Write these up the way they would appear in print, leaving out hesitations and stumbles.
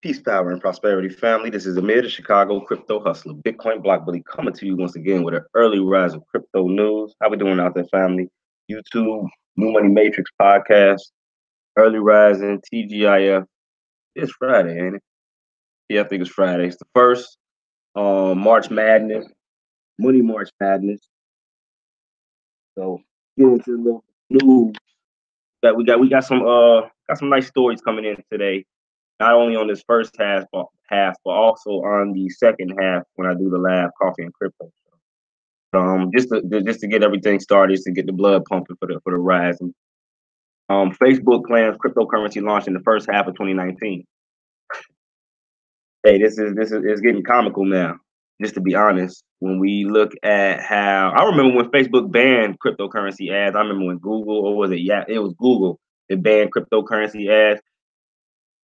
Peace, power, and prosperity, family. This is Amir, the Chicago crypto hustler, Bitcoin block bully, coming to you once again with an early rise of crypto news. How we doing out there, family? YouTube, New Money Matrix podcast, early rising, TGIF. It's Friday, ain't it? Yeah, I think it's Friday. It's the first. March Madness, Money March Madness. So get into the news. We got some nice stories coming in today. Not only on this first but also on the second half when I do the live coffee and crypto. Just to get everything started, just to get the blood pumping for the rise. Facebook plans cryptocurrency launch in the first half of 2019. Hey, this is it's getting comical now. Just to be honest, when we look at how I remember when Facebook banned cryptocurrency ads. I remember when Google, or was it, yeah, it was Google, it banned cryptocurrency ads.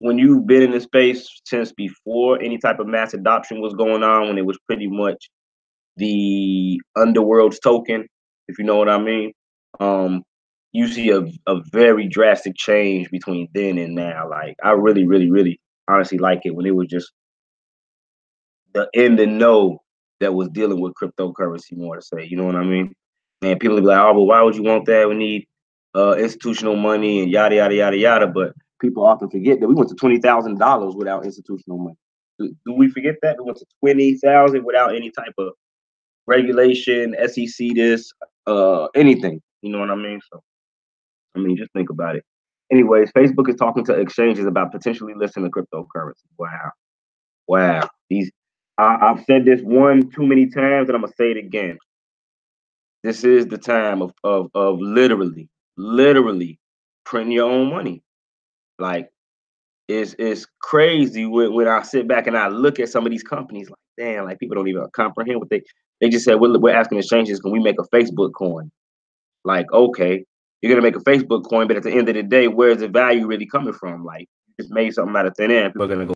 When you've been in the space since before any type of mass adoption was going on, when it was pretty much the underworld's token, if you know what I mean, um, you see a very drastic change between then and now. Like, I really, really, really honestly like it when it was just the in the know that was dealing with cryptocurrency, more to say, you know what I mean? And people would be like, oh, but why would you want that? We need institutional money and yada yada yada yada. But people often forget that we went to $20,000 without institutional money. Do we forget that? We went to 20,000 without any type of regulation, SEC, this, anything. You know what I mean? So, I mean, just think about it. Anyways, Facebook is talking to exchanges about potentially listing the cryptocurrency. Wow, wow. I've said this one too many times, and I'm gonna say it again. This is the time of literally printing your own money. Like, it's crazy when I sit back and I look at some of these companies. Like, damn, like, people don't even comprehend what they just said. We're asking exchanges, can we make a Facebook coin? Like, okay, you're gonna make a Facebook coin, but at the end of the day, where's the value really coming from? Like, you just made something out of thin air. People are gonna go,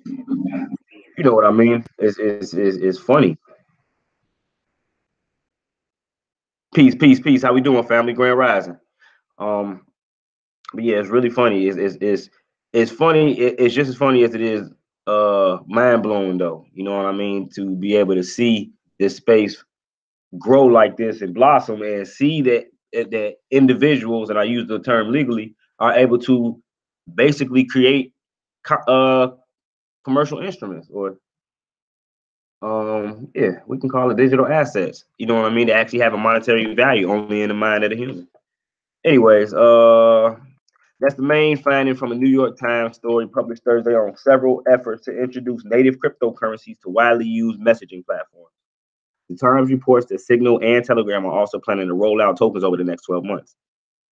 you know what I mean? It's funny. Peace, peace, peace. How we doing, family? Grand Rising. Um, but yeah, it's really funny. It's funny. It's just as funny as it is mind blowing, though. You know what I mean? To be able to see this space grow like this and blossom, and see that individuals, and I use the term legally, are able to basically create commercial instruments, or yeah, we can call it digital assets. You know what I mean? They actually have a monetary value only in the mind of the human. Anyways, that's the main finding from a New York Times story published Thursday on several efforts to introduce native cryptocurrencies to widely used messaging platforms. The Times reports that Signal and Telegram are also planning to roll out tokens over the next 12 months.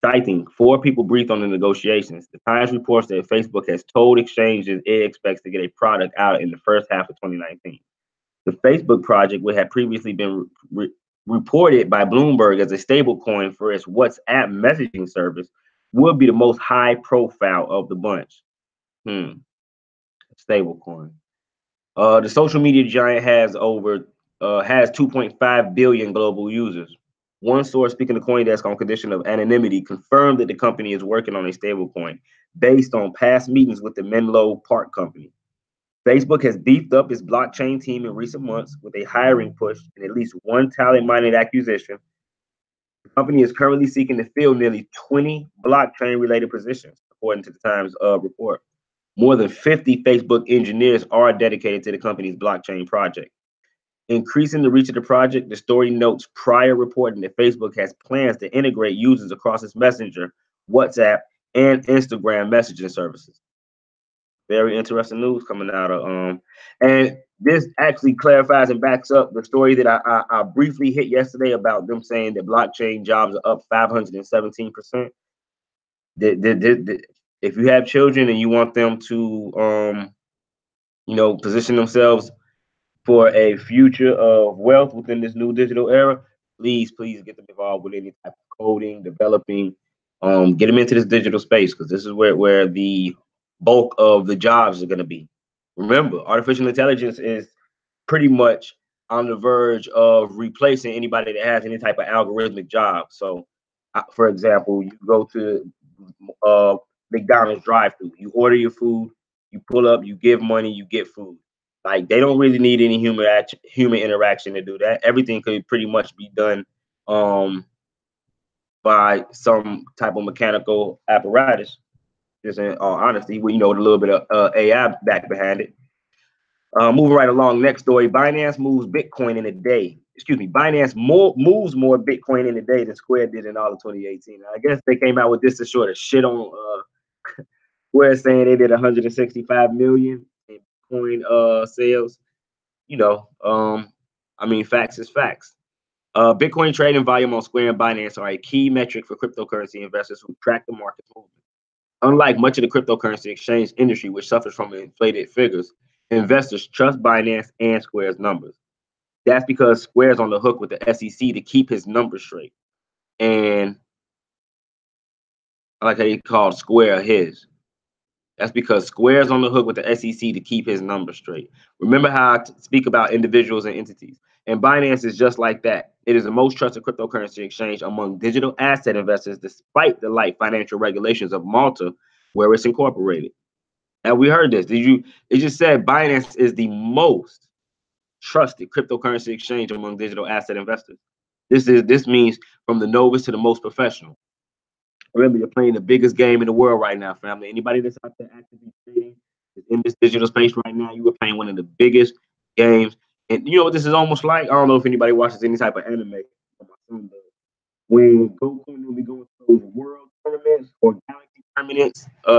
Citing 4 people briefed on the negotiations, the Times reports that Facebook has told exchanges it expects to get a product out in the first half of 2019. The Facebook project, which had previously been reported by Bloomberg as a stablecoin for its WhatsApp messaging service, would be the most high profile of the bunch. Stablecoin. The social media giant has 2.5 billion global users. One source speaking to CoinDesk on condition of anonymity confirmed that the company is working on a stablecoin based on past meetings with the Menlo Park company. Facebook has beefed up its blockchain team in recent months with a hiring push and at least one talent minded acquisition. The company is currently seeking to fill nearly 20 blockchain related positions, according to the Times report. More than 50 Facebook engineers are dedicated to the company's blockchain project. Increasing the reach of the project, the story notes prior reporting that Facebook has plans to integrate users across its Messenger, WhatsApp, and Instagram messaging services. Very interesting news coming out of and this actually clarifies and backs up the story that I briefly hit yesterday about them saying that blockchain jobs are up 517%. If you have children and you want them to position themselves for a future of wealth within this new digital era, please get them involved with any type of coding, developing, get them into this digital space, because this is where the bulk of the jobs are going to be. Remember, artificial intelligence is pretty much on the verge of replacing anybody that has any type of algorithmic job. So, for example, you go to McDonald's drive-through, you order your food, You pull up, you give money, you get food. Like they don't really need any human interaction to do that. Everything could pretty much be done um, by some type of mechanical apparatus. Just in all honesty, with a little bit of AI back behind it. Moving right along, next story. Binance moves Bitcoin in a day. Excuse me, Binance moves more Bitcoin in a day than Square did in all of 2018. I guess they came out with this to sort of shit on Square, saying they did 165 million in Bitcoin sales. I mean, facts is facts. Bitcoin trading volume on Square and Binance are a key metric for cryptocurrency investors who track the market movement. Unlike much of the cryptocurrency exchange industry, which suffers from inflated figures, investors trust Binance and Square's numbers. That's because Square's on the hook with the SEC to keep his numbers straight. And I like how he called Square his. That's because Square's on the hook with the SEC to keep his numbers straight. Remember how I speak about individuals and entities. And Binance is just like that. It is the most trusted cryptocurrency exchange among digital asset investors, despite the light financial regulations of Malta, where it's incorporated. And we heard this. It just said Binance is the most trusted cryptocurrency exchange among digital asset investors. This means from the novice to the most professional. Remember, you're playing the biggest game in the world right now, family. Anybody that's out there actively trading is in this digital space right now. You are playing one of the biggest games. And you know what this is almost like? I don't know if anybody watches any type of anime. When Goku will be going to those world tournaments or galaxy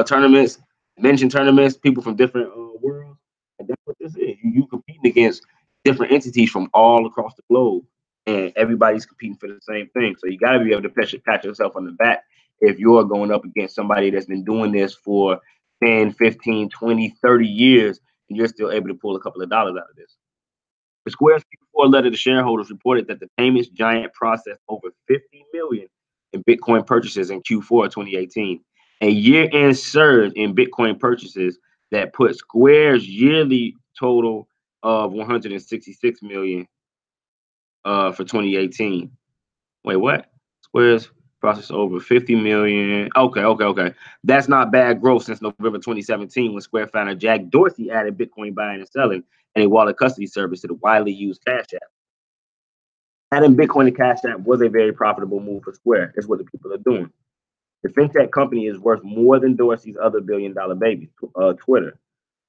tournaments, dimension tournaments, people from different worlds. And that's what this is. You competing against different entities from all across the globe. And everybody's competing for the same thing. So you got to be able to pat yourself on the back if you're going up against somebody that's been doing this for 10, 15, 20, 30 years, and you're still able to pull a couple of dollars out of this. The Square's Q4 letter to shareholders reported that the payments giant processed over 50 million in Bitcoin purchases in Q4 of 2018, a year-end surge in Bitcoin purchases that put Square's yearly total of 166 million for 2018. Wait, what? Square's processed over 50 million. Okay. That's not bad growth since November 2017 when Square founder Jack Dorsey added Bitcoin buying and selling and a wallet custody service to the widely used Cash App. Adding Bitcoin to Cash App was a very profitable move for Square. It's what the people are doing. The fintech company is worth more than Dorsey's other billion-dollar baby, Twitter.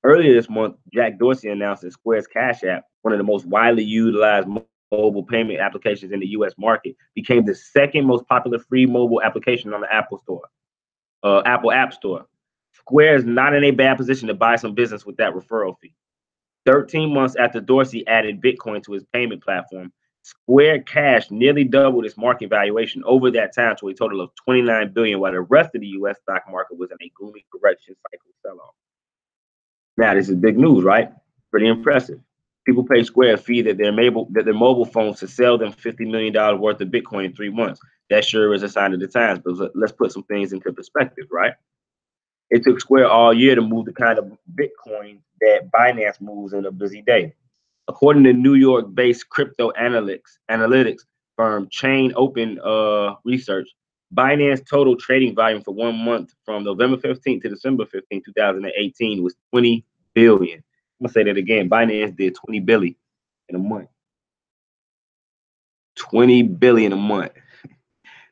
Earlier this month, Jack Dorsey announced that Square's Cash App, one of the most widely utilized mobile payment applications in the U.S. market, became the second most popular free mobile application on the Apple App Store. Square is not in a bad position to buy some business with that referral fee. 13 months after Dorsey added Bitcoin to his payment platform, Square Cash nearly doubled its market valuation over that time to a total of $29 billion, while the rest of the U.S. stock market was in a gloomy correction cycle sell-off. Now, this is big news, right? Pretty impressive. People pay Square a fee that their mobile phones to sell them $50 million worth of Bitcoin in 3 months. That sure is a sign of the times, but let's put some things into perspective, right? It took Square all year to move the kind of Bitcoin that Binance moves in a busy day. According to New York-based crypto analytics firm Chain Open Research, Binance total trading volume for 1 month from November 15th to December 15th, 2018 was 20 billion. I'm gonna say that again. Binance did 20 billion in a month. 20 billion a month.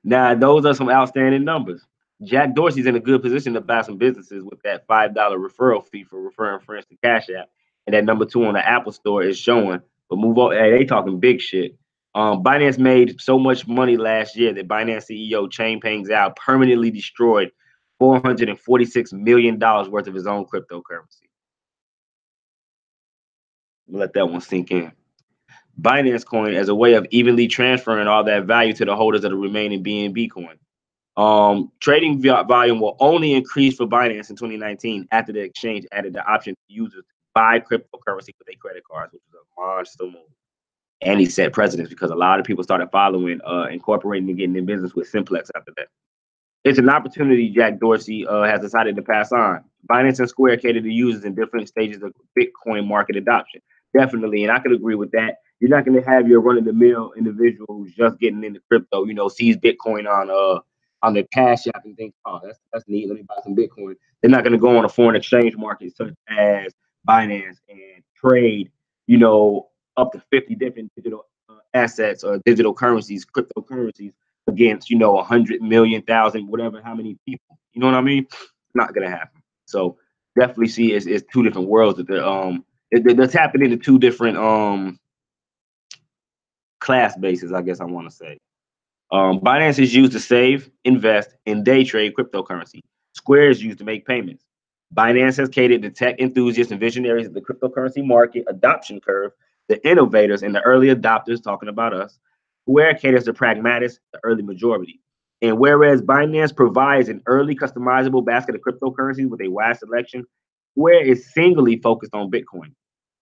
Now, those are some outstanding numbers. Jack Dorsey's in a good position to buy some businesses with that $5 referral fee for referring friends to Cash App. And that number 2 on the Apple Store is showing. But move on. Hey, they talking big shit. Binance made so much money last year that Binance CEO Changpeng Zhao permanently destroyed $446 million worth of his own cryptocurrency. Let that one sink in. Binance Coin as a way of evenly transferring all that value to the holders of the remaining BNB coin. Trading volume will only increase for Binance in 2019 after the exchange added the option to users to buy cryptocurrency with their credit cards, which was a monster move. And he set precedents because a lot of people started following, incorporating and getting in business with Simplex after that. It's an opportunity Jack Dorsey has decided to pass on. Binance and Square cater to users in different stages of Bitcoin market adoption. Definitely, and I could agree with that. You're not going to have your run-of-the-mill individual who's just getting into crypto, sees Bitcoin on on their Cash App and think, oh, that's neat. Let me buy some Bitcoin. They're not going to go on a foreign exchange market such as Binance and trade, up to 50 different digital assets or digital currencies, cryptocurrencies against, 100 million, thousand, whatever, how many people. You know what I mean? Not going to happen. So definitely see it's two different worlds that they're tapping into two different class bases, I guess I want to say. Binance is used to save, invest, and day trade cryptocurrency. Square is used to make payments. Binance has catered to tech enthusiasts and visionaries of the cryptocurrency market adoption curve, the innovators and the early adopters, talking about us. Square caters to pragmatists, the early majority. And whereas Binance provides an early customizable basket of cryptocurrencies with a wide selection, Square is singly focused on Bitcoin.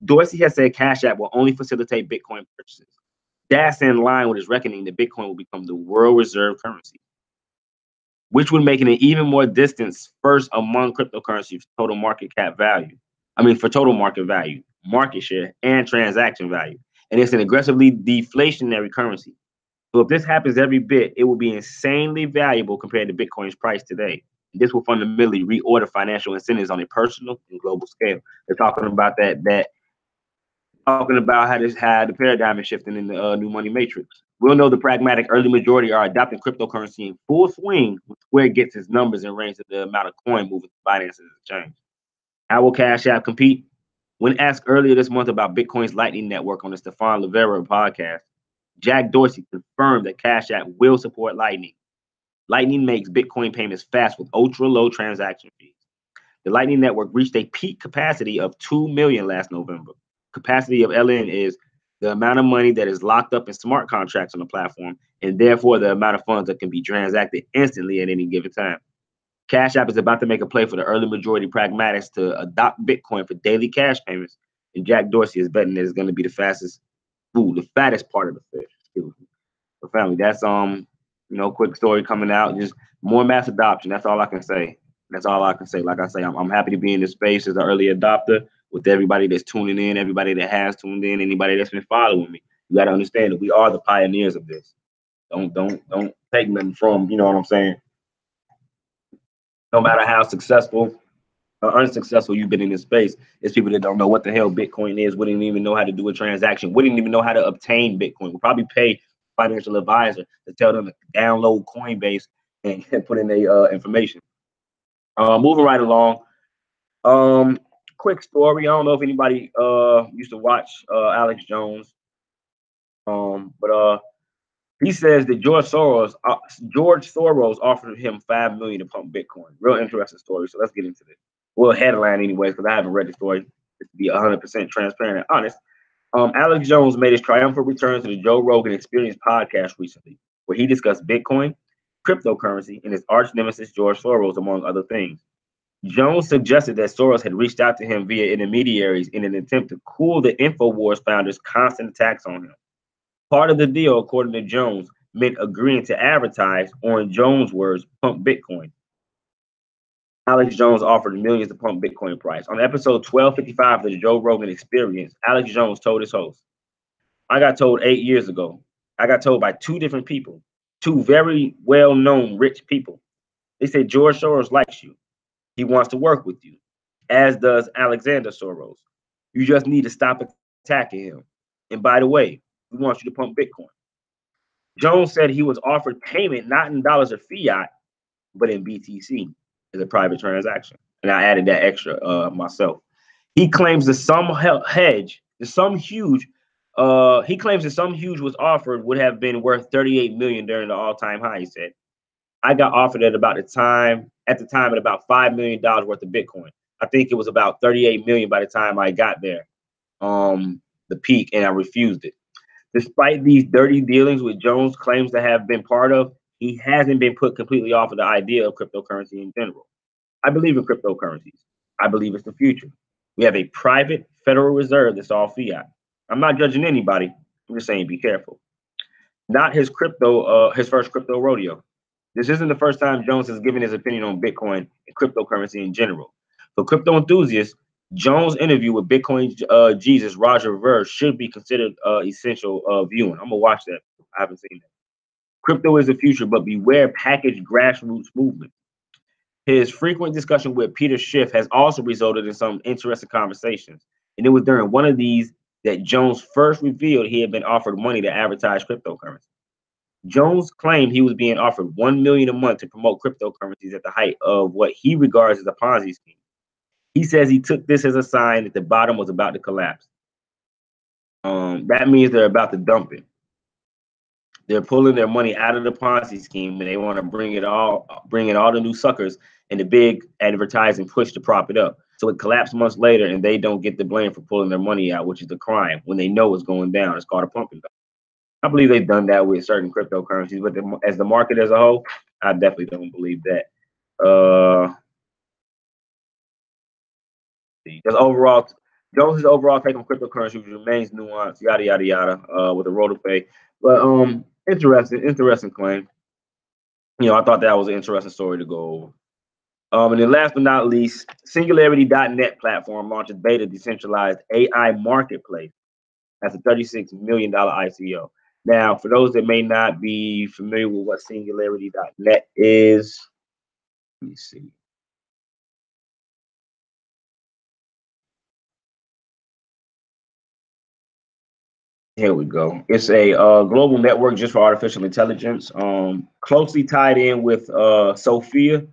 Dorsey has said Cash App will only facilitate Bitcoin purchases. That's in line with his reckoning that Bitcoin will become the world reserve currency, which would make it an even more distant first among cryptocurrencies for total market cap value. For total market value, market share, and transaction value. And it's an aggressively deflationary currency. So if this happens every bit, it will be insanely valuable compared to Bitcoin's price today. This will fundamentally reorder financial incentives on a personal and global scale. They're talking about talking about how the paradigm is shifting in the new money matrix. We'll know the pragmatic early majority are adopting cryptocurrency in full swing when Square gets its numbers in range of the amount of coin moving to Binance's exchange. How will Cash App compete? When asked earlier this month about Bitcoin's Lightning Network on the Stefan Livera podcast, Jack Dorsey confirmed that Cash App will support Lightning. Lightning makes Bitcoin payments fast with ultra-low transaction fees. The Lightning Network reached a peak capacity of 2 million last November. Capacity of LN is the amount of money that is locked up in smart contracts on the platform, and therefore the amount of funds that can be transacted instantly at any given time. Cash App is about to make a play for the early majority pragmatics to adopt Bitcoin for daily cash payments, and Jack Dorsey is betting that it's going to be the fattest part of the fish. So family, that's quick story coming out, just more mass adoption. That's all I can say. Like I say, I'm happy to be in this space as an early adopter with everybody that's tuning in, everybody that has tuned in, anybody that's been following me. You got to understand that we are the pioneers of this. Don't take nothing from, you know what I'm saying? No matter how successful or unsuccessful you've been in this space, it's people that don't know what the hell Bitcoin is, wouldn't even know how to do a transaction, wouldn't even know how to obtain Bitcoin. We'll probably pay a financial advisor to tell them to download Coinbase and put in their information. Moving right along. Quick story. I don't know if anybody used to watch Alex Jones. But he says that George Soros offered him $5 million to pump Bitcoin. Real interesting story. So let's get into this. Well, headline anyways, because I haven't read the story. Just to be 100% transparent and honest. Alex Jones made his triumphant return to the Joe Rogan Experience podcast recently, where he discussed Bitcoin, cryptocurrency, and his arch nemesis George Soros, among other things. Jones suggested that Soros had reached out to him via intermediaries in an attempt to cool the InfoWars founder's constant attacks on him. Part of the deal, according to Jones, meant agreeing to advertise, or in Jones' words, pump Bitcoin. Alex Jones offered millions to pump Bitcoin price. On episode 1255 of the Joe Rogan Experience, Alex Jones told his host, I got told 8 years ago. I got told by two different people, two very well-known rich people. They said George Soros likes you. He wants to work with you, as does Alexander Soros. You just need to stop attacking him. And by the way, we want you to pump Bitcoin. Jones said he was offered payment not in dollars or fiat, but in BTC as a private transaction. And I added that extra myself. He claims the sum huge was offered would have been worth 38 million during the all-time high, he said. I got offered at the time at about $5 million worth of Bitcoin. I think it was about 38 million by the time I got there, the peak, and I refused it. Despite these dirty dealings with Jones claims to have been part of, he hasn't been put completely off of the idea of cryptocurrency in general. I believe in cryptocurrencies. I believe it's the future. We have a private Federal Reserve that's all fiat. I'm not judging anybody. I'm just saying be careful. Not his first crypto rodeo. This isn't the first time Jones has given his opinion on Bitcoin and cryptocurrency in general. For crypto enthusiasts, Jones' interview with Bitcoin Jesus Roger Ver should be considered essential viewing. I'm gonna watch that. I haven't seen that. Crypto is the future, but beware packaged grassroots movement. His frequent discussion with Peter Schiff has also resulted in some interesting conversations. And it was during one of these that Jones first revealed he had been offered money to advertise cryptocurrency. Jones claimed he was being offered $1 million a month to promote cryptocurrencies at the height of what he regards as a Ponzi scheme. He says he took this as a sign that the bottom was about to collapse. That means they're about to dump it. They're pulling their money out of the Ponzi scheme, and they want to bring in all the new suckers and the big advertising push to prop it up. So it collapsed months later, and they don't get the blame for pulling their money out, which is a crime when they know it's going down. It's called a pumping. I believe they've done that with certain cryptocurrencies, but as the market as a whole, I definitely don't believe that. Because overall, Jones's overall take on cryptocurrency remains nuanced, yada yada yada, with a role to play. But interesting claim. I thought that was an interesting story to go over. And then last but not least, Singularity.net platform launches beta decentralized AI marketplace. That's a $36 million ICO. Now, for those that may not be familiar with what Singularity.net is, let me see. Here we go. It's a global network just for artificial intelligence, closely tied in with Sophia.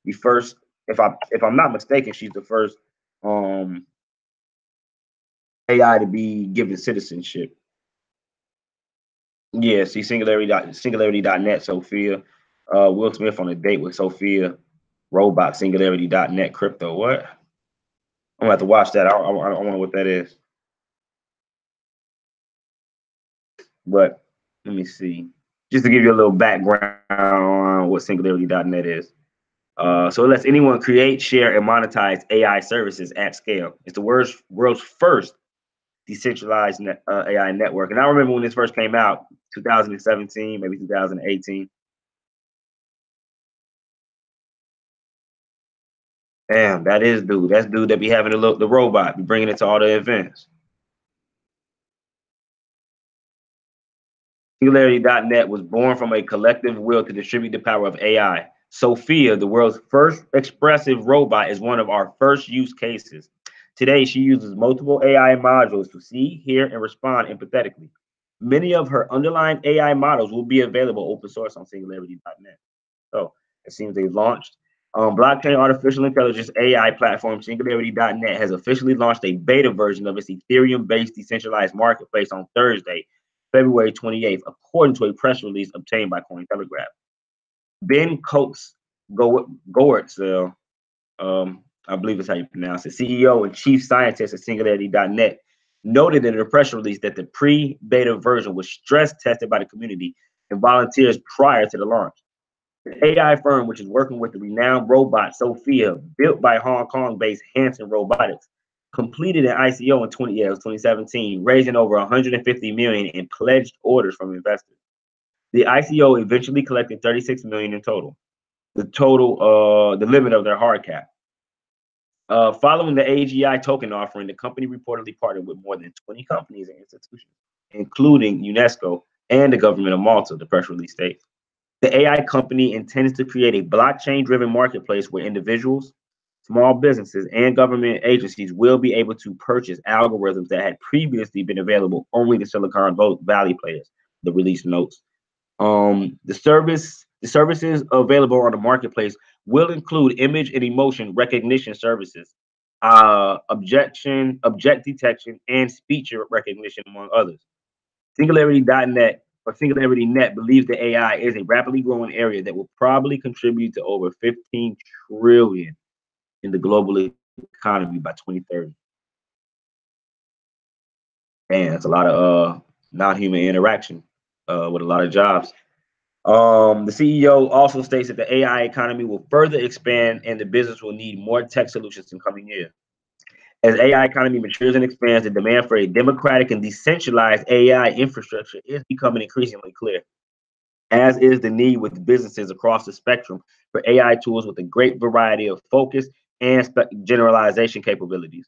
The first, if I'm not mistaken, she's the first AI to be given citizenship. Yeah, see Singularity.net, Sophia. Will Smith on a date with Sophia. Robot Singularity.net crypto. What? I'm gonna have to watch that. I wonder what that is. But let me see. Just to give you a little background on what Singularity.net is. So it lets anyone create, share, and monetize AI services at scale. It's the world's first decentralized AI network. And I remember when this first came out, 2017, maybe 2018. Damn, that is dude. That's dude that be having the robot, be bringing it to all the events. Singularity.net was born from a collective will to distribute the power of AI. Sophia, the world's first expressive robot, is one of our first use cases. Today, she uses multiple AI modules to see, hear, and respond empathetically. Many of her underlying AI models will be available open source on Singularity.net. So it seems they've launched. Blockchain artificial intelligence AI platform Singularity.net has officially launched a beta version of its Ethereum-based decentralized marketplace on Thursday, February 28th, according to a press release obtained by Cointelegraph. Ben Coates Goertzel, I believe is how you pronounce it, CEO and chief scientist at Singularity.net, noted in a press release that the pre-beta version was stress tested by the community and volunteers prior to the launch. The AI firm, which is working with the renowned robot Sophia, built by Hong Kong-based Hanson Robotics, completed an ICO in 2017, raising over 150 million in pledged orders from investors. The ICO eventually collected 36 million in total. The limit of their hard cap. Following the AGI token offering, the company reportedly partnered with more than 20 companies and institutions, including UNESCO and the government of Malta, the press release states. The AI company intends to create a blockchain-driven marketplace where individuals, small businesses, and government agencies will be able to purchase algorithms that had previously been available only to Silicon Valley players, the release notes. The services available on the marketplace will include image and emotion recognition services, object detection, and speech recognition, among others. Singularity.net or Singularity.net believes the AI is a rapidly growing area that will probably contribute to over 15 trillion in the global economy by 2030. And it's a lot of non-human interaction with a lot of jobs. The CEO also states that the AI economy will further expand and the business will need more tech solutions in coming years. As AI economy matures and expands, the demand for a democratic and decentralized AI infrastructure is becoming increasingly clear, as is the need with businesses across the spectrum for AI tools with a great variety of focus and generalization capabilities.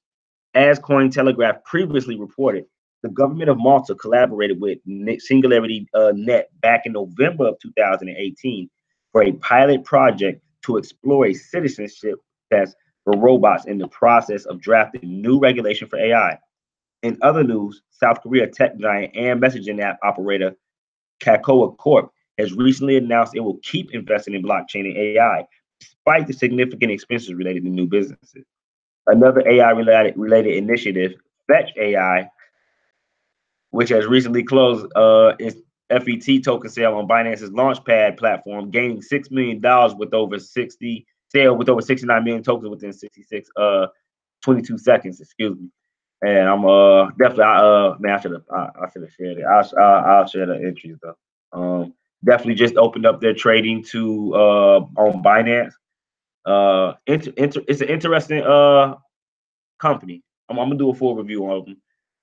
As Cointelegraph previously reported, The government of Malta collaborated with Singularity Net back in November of 2018 for a pilot project to explore a citizenship test for robots in the process of drafting new regulation for AI. In other news, South Korea tech giant and messaging app operator Kakao Corp has recently announced it will keep investing in blockchain and AI, despite the significant expenses related to new businesses. Another AI related initiative, Fetch AI, which has recently closed its FET token sale on Binance's Launchpad platform, gaining $6 million with over 69 million tokens within 22 seconds. Excuse me. And I'm definitely man, I should have shared it. I'll share the entries though. Definitely just opened up their trading to on Binance. It's an interesting company. I'm gonna do a full review on them.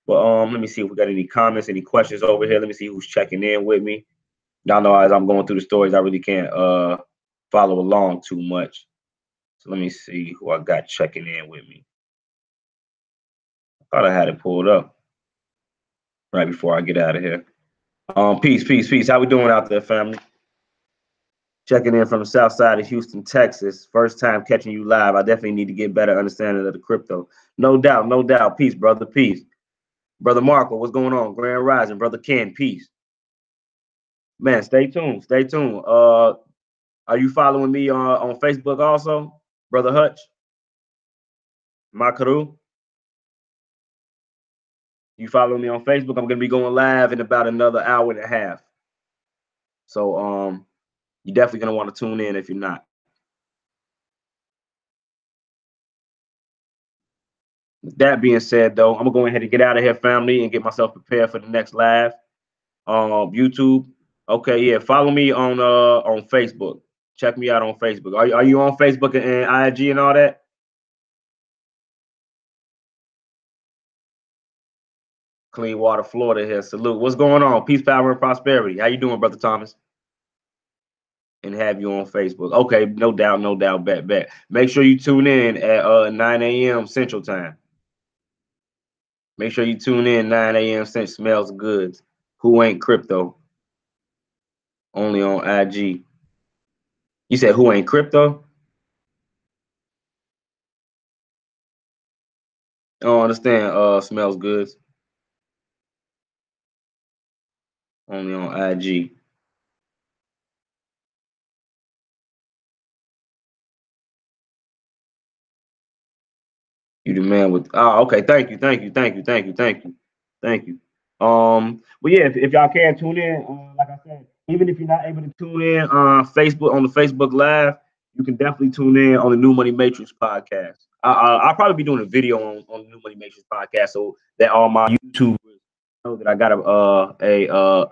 But let me see if we got any comments, any questions over here. Let me see who's checking in with me. Y'all know as I'm going through the stories, I really can't follow along too much. So let me see who I got checking in with me. I thought I had it pulled up right before I get out of here. Peace. How we doing out there, family? Checking in from the south side of Houston, Texas. First time catching you live. I definitely need to get better understanding of the crypto. No doubt. Peace, brother. Peace. Brother Marco, what's going on? Grand Rising. Brother Ken, peace. Man, stay tuned. Are you following me on Facebook also? Brother Hutch? Makaru? You follow me on Facebook? I'm gonna be going live in about another hour and a half. So you're definitely gonna want to tune in if you're not. With that being said, though, I'm gonna go ahead and get out of here, family, and get myself prepared for the next live. YouTube. Okay, yeah. Follow me on Facebook. Check me out on Facebook. Are you on Facebook and IG and all that? Clean Water, Florida here. Salute. What's going on? Peace, power, and prosperity. How you doing, Brother Thomas? And have you on Facebook. Okay, no doubt. Bet. Make sure you tune in at 9 a.m. Central Time. Make sure you tune in 9 a.m. Central. Smells Goods. Who ain't crypto? Only on IG. You said who ain't crypto? I don't understand. Smells Goods. Only on IG. You the man with okay. Thank you. But yeah, if y'all can tune in, like I said, even if you're not able to tune in Facebook on the Facebook Live, you can definitely tune in on the New Money Matrix podcast. I'll probably be doing a video on the New Money Matrix podcast so that all my YouTubers know that I got a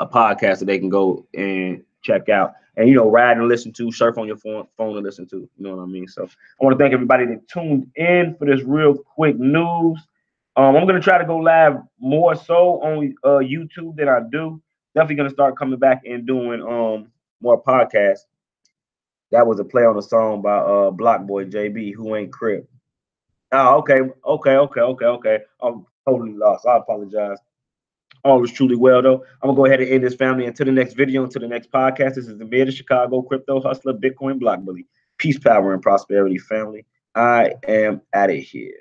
podcast that they can go and check out and ride and listen to, surf on your phone and listen to. You know what I mean? So I want to thank everybody that tuned in for this real quick news. I'm gonna try to go live more so on YouTube than I do. Definitely gonna start coming back and doing more podcasts. That was a play on a song by Block Boy JB, Who Ain't Crip. Oh, okay. I'm totally lost. I apologize. All was truly well, though. I'm going to go ahead and end this, family. Until the next video, until the next podcast, this is the Mayor of Chicago Crypto Hustler, Bitcoin Block Bully. Peace, power, and prosperity, family. I am out of here.